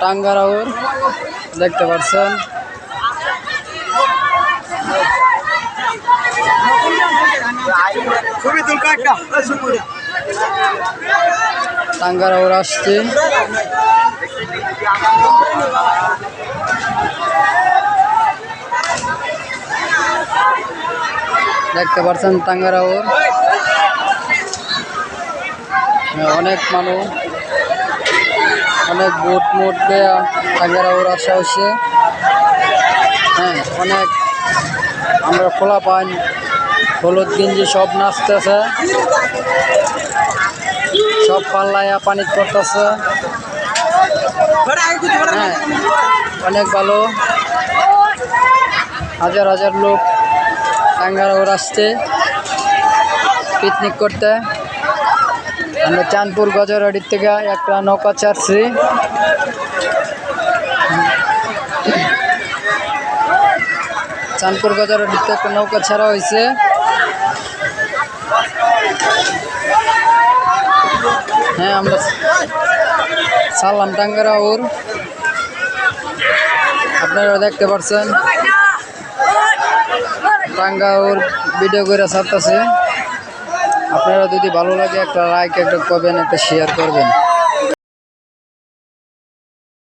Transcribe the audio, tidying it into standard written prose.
টাঙ্গারাউর দেখতে পাচ্ছেন। টাঙ্গারাউর আসছে, দেখতে পাচ্ছেন টাঙ্গারাউর অনেক মানুষ, অনেক বুট মুট দেয়া টাঙ্গারাউর আসা হচ্ছে। হ্যাঁ, অনেক আমরা খোলা পান হলুদ গেঞ্জি সব নাচতেছে, সব পাল্লায়া পানি করতেছে। হ্যাঁ, অনেক ভালো, হাজার হাজার লোক টাঙ্গারাউর আসছে পিকনিক করতে। আমরা চাঁদপুর গজরাডির থেকে একটা নৌকা ছাড়ছি। চাঁদপুর গজরাডির থেকে একটা নৌকা ছাড়া হয়েছে। হ্যাঁ, আমরা সালাম টাঙ্গারাউর, আপনারা দেখতে পাচ্ছেন টাঙ্গারাউর ভিডিও করে ছাড়তেছে। আপনারা যদি ভালো লাগে একটা লাইক, একটা করবেন, একটা শেয়ার করবেন।